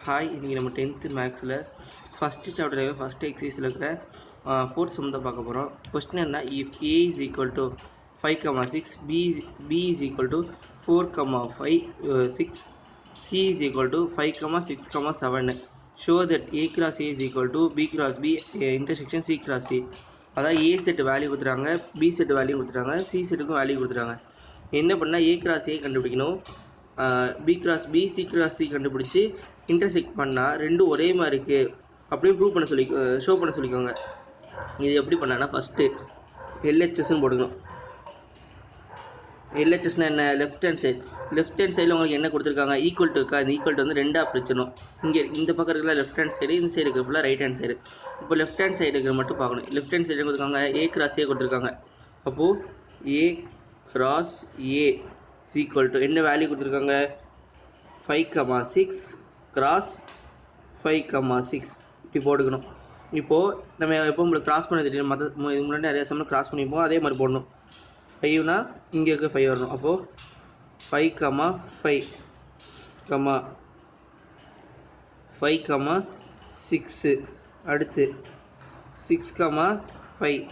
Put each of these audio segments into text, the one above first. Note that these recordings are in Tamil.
ஹாய், இன்றைக்கி நம்ம 10th மேக்ஸில் ஃபஸ்ட்டு சாப்டரில் ஃபஸ்ட்டு எக்ஸசைஸில் இருக்கிற ஃபோர்த் சம் தான் பார்க்க போகிறோம். கொஸ்டின் என்ன, if a is equal to 5,6, b is equal to 4,5,6, c is equal to 5,6,7, show that a cross a is equal to b cross b intersection c cross c. அதாவது ஏ செட் வேல்யூ கொடுத்துட்டாங்க, பி செட் வேல்யூ கொடுத்துட்டாங்க, சி செட்டுக்கும் வேல்யூ கொடுத்துட்டாங்க. என்ன பண்ணால் ஏ கிராஸ் ஏ கண்டுபிடிக்கணும், b cross b c cross c கண்டுபிடிச்சி இன்டர்செக்ட் பண்ணால் ரெண்டும் ஒரே மாதிரி இருக்குது அப்படியே ப்ரூவ் பண்ண சொல்லி ஷோ பண்ண சொல்லிக்கோங்க. இது எப்படி பண்ணான்னா ஃபஸ்ட்டு எல்ஹெச்எஸ்ன்னு போட்டுக்கணும். எல்ஹெச்எஸ்னால் என்ன, லெஃப்ட் ஹேண்ட் சைடில் உங்களுக்கு என்ன கொடுத்துருக்காங்க, ஈக்குவல் டு இருக்கா, இந்த ஈக்குவல் டு வந்து ரெண்டாக பிரிச்சிடணும். இங்கே இந்த பக்கம் இருக்கிற லெஃப்ட் ஹேண்ட் சைடு, இந்த சைடு இருக்கிற ஃபுல்லாக ரைட் ஹேண்ட் சைடு. இப்போ லெஃப்ட் ஹேண்ட் சைடு இருக்கிற மட்டும் பார்க்கணும். லெஃப்ட் ஹேண்ட் சைடு கொடுத்துருக்காங்க, ஏ கிராஸ் ஏ கொடுத்துருக்காங்க. அப்போது ஏ கிராஸ் ஏ ஈக்குவல் டு என்ன வேல்யூ கொடுத்துருக்காங்க, 5,6 கிராஸ் 5,6 இப்படி போட்டுக்கணும். இப்போது நம்ம எப்போ உங்களுக்கு கிராஸ் பண்ண தெரியும், முன்னாடி நிறைய சம்பளம் கிராஸ் பண்ணிப்போம், அதே மாதிரி போடணும். 5னா இங்கே இருக்க 5 வரணும். அப்போது 5,5, 5,6 அடுத்து 6,5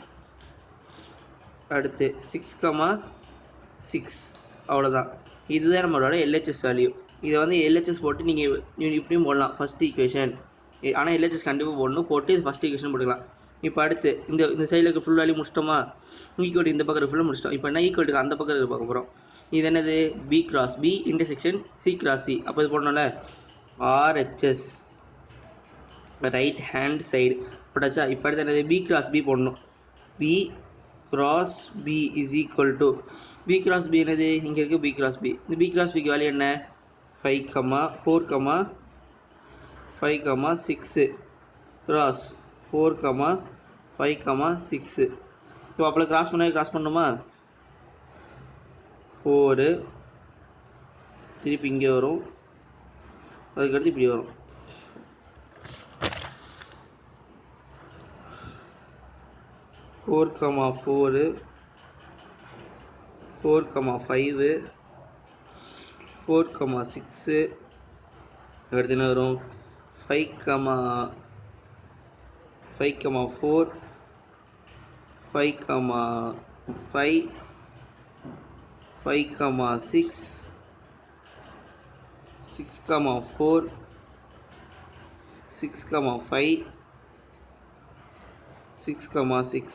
அடுத்து 6,6 அவ்வளோதான். இதுதான் நம்மளோட எல்ஹெச்எஸ் வேல்யூ. இதை வந்து எல்ஹெச்எஸ் போட்டு நீங்கள் இப்படியும் போடலாம் ஃபஸ்ட் ஈக்குவேஷன். ஆனால் எல்ஹெச்எஸ் கண்டிப்பாக போடணும், போட்டு ஃபஸ்ட் ஈக்குவேஷன் போட்டுக்கலாம். இப்போ அடுத்து இந்த சைடில் இருக்க ஃபுல் வேல்யூ முடிச்சிட்டோமா, ஈக்குவல் இந்த பக்கம் ஃபுல்லாக முடிச்சிட்டோம். இப்போ என்ன ஈக்குவல் அந்த பக்கம் இருக்க பார்க்க போகிறோம். இது என்னது, b cross b intersection c cross c. அப்போ இது போடணும்ல, ஆர்ஹெச்எஸ் ரைட் ஹேண்ட் சைடு போட்டாச்சா. இப்போ அடுத்து என்னது, பி கிராஸ் பி போடணும். B cross b is equal to b cross b என்னது, இங்கே இருக்குது பி கிராஸ் பி. இந்த பி கிராஸ் பிக்கு வேல்யூ என்ன, 5,4,5,6 கிராஸ் 4,5,6. இப்போ அப்போ கிராஸ் பண்ணணுமா, 4 திருப்பி இங்கே வரும், அதுக்கடுத்து இப்படி வரும். ஃபோர் கமா 4 4,5 4,6 அடுத்து என்ன வரும், 5,4 5,5 5,6 6,4 6,5 6,6.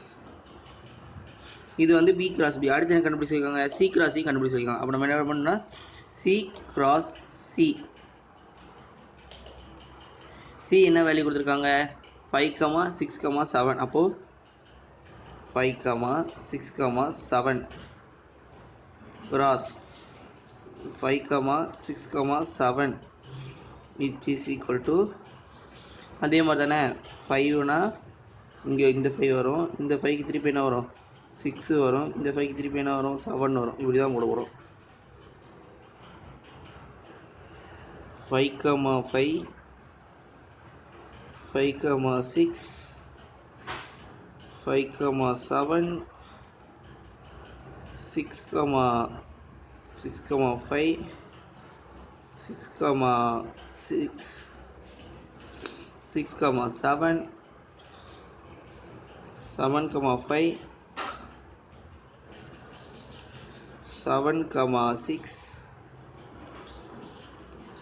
இது வந்து பி கிராஸ் பி. அடுத்து என்ன கண்டுபிடிச்சிருக்காங்க, சி கிராஸ் சி கண்டுபிடிச்சிருக்காங்க. அப்போ நம்ம என்ன பண்ணோம்னா சி கிராஸ் சி. சி என்ன வேல்யூ கொடுத்துருக்காங்க, 5,6,7. அப்போது 5,6,7 cross 5,6,7 which is equal to அதே மாதிரி தானே, 5னா இங்கே இந்த 5 வரும், இந்த 5க்கு திருப்பி என்ன வரும், 6 வரும், இந்த 5க்கு திருப்பி என்ன வரும், 7 வரும். இப்படி தான் போட போகிறோம். 5,5 5,6 5,7 6,5 6,6 6,7 7,5 7,6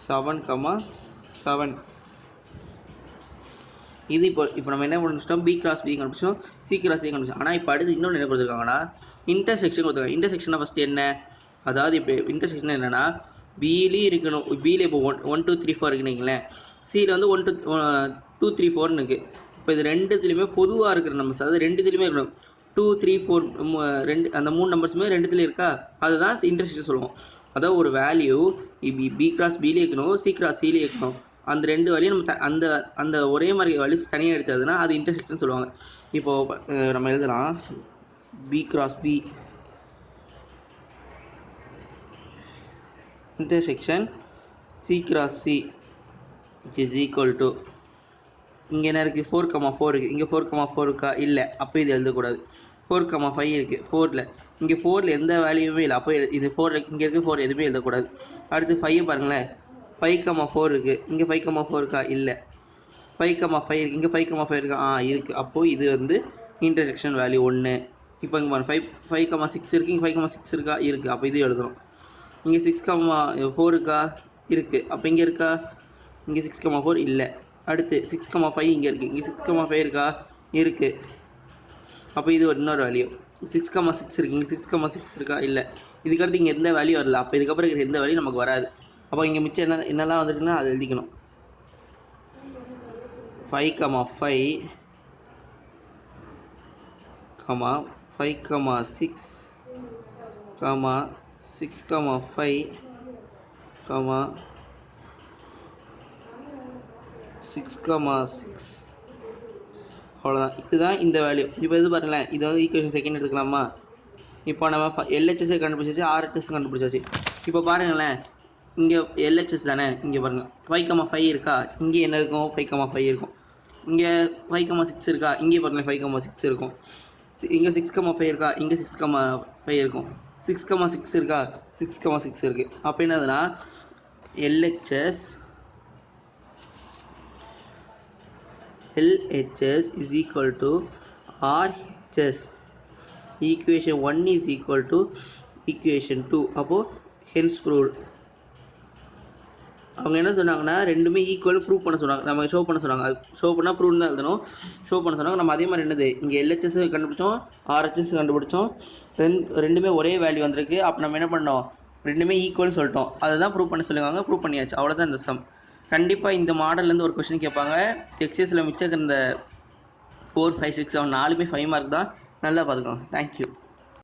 7,7. இது இப்போ நம்ம என்ன பண்ணிச்சிட்டோம், பி கிராஸ் பி கண்டுபிடிச்சோம், சி கிராஸ் சி கண்டுபிடிச்சோம். ஆனால் இப்போ அடுத்து இன்னொன்று என்ன கொடுத்துருக்காங்கன்னா இன்டர்செக்ஷன் கொடுத்துருக்காங்க. இன்டர்செக்ஷனாக ஃபஸ்ட்டு என்ன, அதாவது இப்போ இன்டர்செக்ஷன் என்னென்னா பிலேயும் இருக்கணும். பியில் இப்போ 1 2 3 4 இருக்குன்னு, சியில் வந்து 1 2 3 4ன்னு இருக்குது. இப்போ இது ரெண்டுத்துலேயுமே பொதுவாக இருக்கிற நம்பர்ஸ், அதாவது ரெண்டுத்துலேயுமே இருக்கணும். 2 3 4 ரெண்டு அந்த 3 நம்பர்ஸுமே ரெண்டுத்துலேயும் இருக்கா, அதுதான் இன்டர்செக்ஷன் சொல்லுவோம். அதாவது ஒரு வேல்யூ பி கிராஸ் பிலே இருக்கணும், சி கிராஸ் சிலே இருக்கணும். அந்த ரெண்டு வேல்யூ நம்ம அந்த ஒரே மாதிரி வேல்யூஸ் தனியாக எடுத்ததுன்னா அது இன்டர்செக்ஷன் சொல்லுவாங்க. இப்போது நம்ம எழுதலாம் b cross b intersection c cross c which is equal to இங்கே என்ன இருக்குது, 4,4 இருக்குது, இங்கே 4,4 இருக்கா, இல்லை. அப்போ இது எழுதக்கூடாது. 4,5 இருக்குது, 4ல் இங்கே 4ல் எந்த வேல்யூமே இல்லை. அப்போ இது 4 இங்கே இருக்குது, 4 எதுவுமே எழுதக்கூடாது. அடுத்து 5 பாருங்களேன், 5,4 இருக்குது. இங்கே 5,4 இருக்கா? இல்லை. 5,5 இருக்குது. இங்கே 5,5 இருக்கா? இருக்குது. அப்போது இது வந்து இன்டர்செக்ஷன் வேல்யூ 1. இப்போ இங்கே 5,6 இருக்குது. இங்கே 5,6 இருக்கா? இருக்குது. அப்போ இது எழுதுகிறோம். இங்கே 6,4 இருக்கா? இருக்குது. அப்போ இங்கே இருக்கா? இங்கே 6,4 இல்லை. அடுத்து 6,5 இங்கே இருக்குது. இங்கே 6,5 இருக்கா? இருக்குது. அப்போ இது இன்னொரு வேல்யூ 6,6 இருக்குது. இங்கே 6,6 இருக்கா? இல்லை. இதுக்கடுத்து இங்கே எந்த வேல்யூ வரல. அப்போ இதுக்கப்புறம் இருக்கிற எந்த வேல்யூ நமக்கு வராது. அப்போ இங்கே மிச்சம் என்னெல்லாம் வந்துருக்குன்னா அதை எழுதிக்கணும். 5,5, 5,6, 6,5, 6,6 அவ்வளோதான். இதுதான் இந்த வேல்யூ. இப்போ இது பாருங்களேன், இது வந்து ஈக்குவேஷன் செகண்ட் எடுத்துக்கலாமா? இப்போ நம்ம LHS கண்டுபிடிச்சாச்சு, RHS கண்டுபிடிச்சாச்சு. இப்போ பாருங்களேன், இங்கே LHS தானே, இங்கே பாருங்கள் 5,5 இருக்கா? இங்கே என்ன இருக்கும்? 5,5 இருக்கும். இங்கே 5,6 இருக்கா? இங்கே பாருங்களேன் 5,6 இருக்கும். இங்கே 6,5 இருக்கா? இங்கே 6,5 இருக்கும். 6,6 இருக்கா? 6,6 இருக்குது. அப்போ என்னதுன்னா LHS is equal to RHS. Equation 1 is equal to equation 2. அப்போ hence proved. அவங்க என்ன சொன்னாங்கன்னா ரெண்டுமே ஈக்குவல் ப்ரூவ் பண்ண சொன்னாங்க. நம்ம ஷோ பண்ண சொன்னாங்க. அது ஷோ பண்ணால் ப்ரூவ் தான் எழுதணும். ஷோ பண்ண சொன்னாங்க. நம்ம அதே மாதிரி என்னது இங்கே LHS கண்டுபிடிச்சோம், RHS கண்டுபிடிச்சோம். ரெண்டுமே ஒரே வேல்யூ வந்திருக்கு. அப்போ நம்ம என்ன பண்ணோம்? ரெண்டுமே ஈக்குவல்னு சொல்லிட்டோம். அதை தான் ப்ரூவ் பண்ண சொல்லுவாங்க. ப்ரூவ் பண்ணியாச்சு. அவ்வளோதான் இந்த சம். கண்டிப்பாக இந்த மாடல்லேருந்து ஒரு கொஸ்டின் கேட்பாங்க. எக்ஸைஸில் மிச்சம் இந்த 4, 5, 6, 7 4மே 5 மார்க் தான். நல்லா பார்த்துக்கோங்க. தேங்க்யூ.